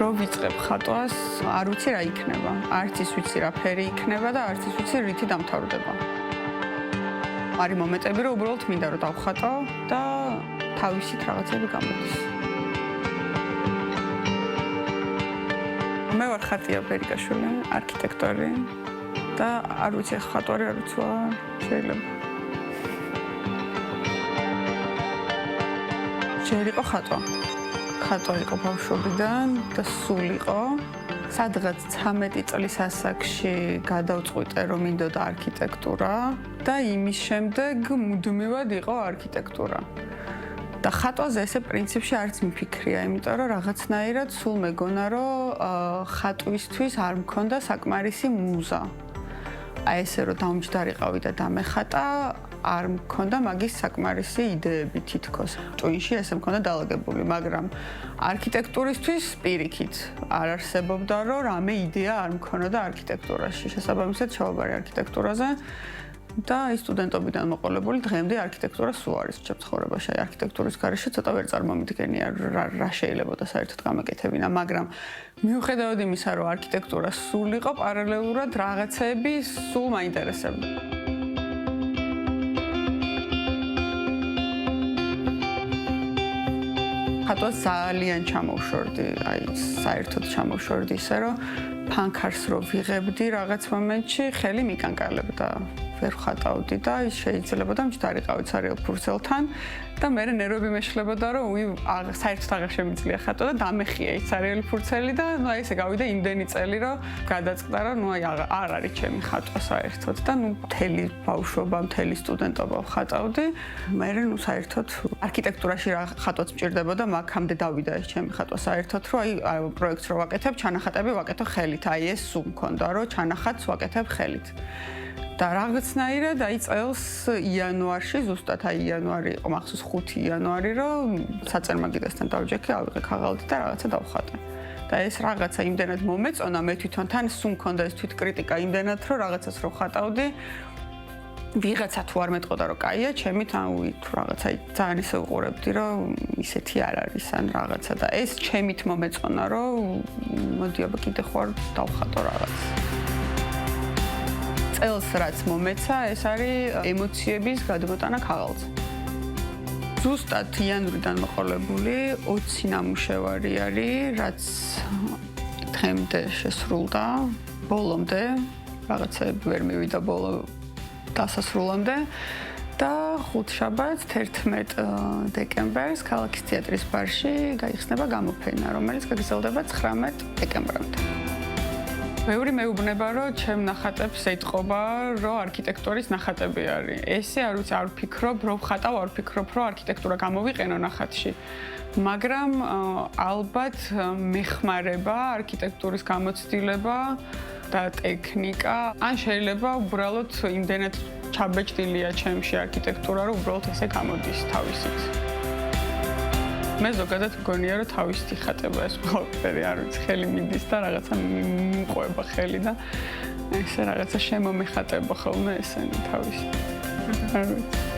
რო ვიწყებ ხატვას, არ ვიცი რა იქნება. არც ის ვიცი რა ფერი იქნება და არც ის ვიცი რითი დამთავრდება. არის მომენტები, რომ უბრალოდ მინდა რომ დავხატო და თავისით რაღაცები გამოდის. მე ვარ ხატია ბერიკაშვილი, არქიტექტორი და არ ვიცი ხატვარი არ ვიცი შეიძლება. ჯერ იყო ხატვა. ხატვა იყო ბავშვობიდან და სულ იყო. სადღაც 13 წლის ასაკში გადავწყვიტე რომ მინდოდა არქიტექტურა და იმის შემდეგ მუდმივად იყო არქიტექტურა. და ხატვაზე ესე პრინციპში არც მიფიქრია, იმიტომ რომ რაღაცნაირად სულ მეგონა რომ ხატვისთვის არ მქონდა საკმარისი მუზა. აი ესე რომ დამჯდარიყავი და დამეხატა არ მქონდა მაგის საკმარისი იდეები თითქოს. ტვინში ესე მქონდა დალაგებული, მაგრამ არქიტექტურისთვის პირიქით არ არსებობდა რომ რამე იდეა არ მქონოდა არქიტექტურაში. შესაბამისად ჩავაბარე არქიტექტურაზე და ის სტუდენტობიდან მოყოლებული დღემდე არქიტექტურა სულ არის ჩემცხოვრებაში. არქიტექტურის გარეშე ცოტა ვერ წარმომიდგენია რა შეიძლებოდა საერთოდ გამეკეთებინა, მაგრამ მიუხედავად იმისა, რომ არქიტექტურა სულ იყო, პარალელურად რაღაცები სულ მაინტერესებდა. ხატვას ძალიან ჩამოვშორდი, აი საერთოდ ჩამოვშორდი ისე, რომ ფანქარს რო ვიღებდი რაღაც მომენტში, ხელი მიკანკალებდა. ვერ ხატავდი და ის შეიძლებოდა მჯდარიყავი ცარიელ ფურცელთან და მე ნერვები მეშლებოდა რომ საერთოდ აღარ შემიძლია ხატო და დამეხია ის ცარიელი ფურცელი და ნუ აი ესე გავიდა იმდენი წელი რომ გადაწყდა რომ ნუ აი არ არის ჩემი ხატვა საერთოდ და ნუ მთელი ბავშვობა, მთელი სტუდენტობა ვხატავდი. მე ნუ საერთოდ არქიტექტურაში რა ხატვაც მჭირდებოდა, მაგამდე დავიდა ეს ჩემი ხატვა საერთოდ რომ აი პროექტს რო ვაკეთებ, ჩანახატები ვაკეთო ხელით. აი ეს სულ მქონდა რომ ჩანახატს ვაკეთებ ხელით. და რაღაცნაირად აი წელს იანვარში, ზუსტად აი იანვარი იყო, მახსოვს 5 იანვარი, რომ საწარმაგიდასთან დავჯექი, ავიღე ქაღალდი და რაღაცა დავხატე. და ეს რაღაცა იმდენად მომეწონა, მე თვითონ თან სულ მქონდა ეს თვითკრიტიკა იმდენად, რომ რაღაცას რო ხატავდი, ვიღაცა თუ არ მეტყოდა რომ კაია, ჩემი თან თუ რაღაცა ძალიან ისე უყურებდი, რომ ისეთი არ არის ან რაღაცა და ეს ჩემით მომეწონა, რომ მოდი აბა კიდე ხوار დავხატო რაღაც. წელს რაც მომეცა, ეს არის ემოციების გადმოტანა ქაღალდზე. ზუსტად იანვრიდან მოყოლებული 20 ნამუშევარი არის, რაც დღემდე შესრულდა, ბოლომდე, რაღაცები ვერ მივიდა ბოლო დასასრულამდე და ხუთშაბათს 11 დეკემბერს ქალაქის თეატრის ბარში გაიხსნება გამოფენა, რომელიც გაგრძელდება 19 დეკემბრამდე. ბევრი მეუბნება, რომ ჩემ ნახატებს ეთყობა, რომ არქიტექტურის ნახატები არის. ესე არ ვიცი, არ ვფიქრობ, რომ ვხატავ, არ ვფიქრობ, რომ არქიტექტურა გამოვიყენო ნახატში. მაგრამ ალბათ მეხმარება არქიტექტურის გამოცდილება და ტექნიკა, ან შეიძლება უბრალოდ იმდენად ჩაბეჭდილია ჩემში არქიტექტურა, რომ უბრალოდ ესე გამოდის თავისით. მე ზოგადად მგონია, რომ თავისით იხატება ეს ყველაფერი, არ ვიცი, ხელი მიდის და რაღაცა მიყვება ხელი და ესე რაღაცა შემომეხატება ხოლმე ესენი თავისით. არ ვიცი.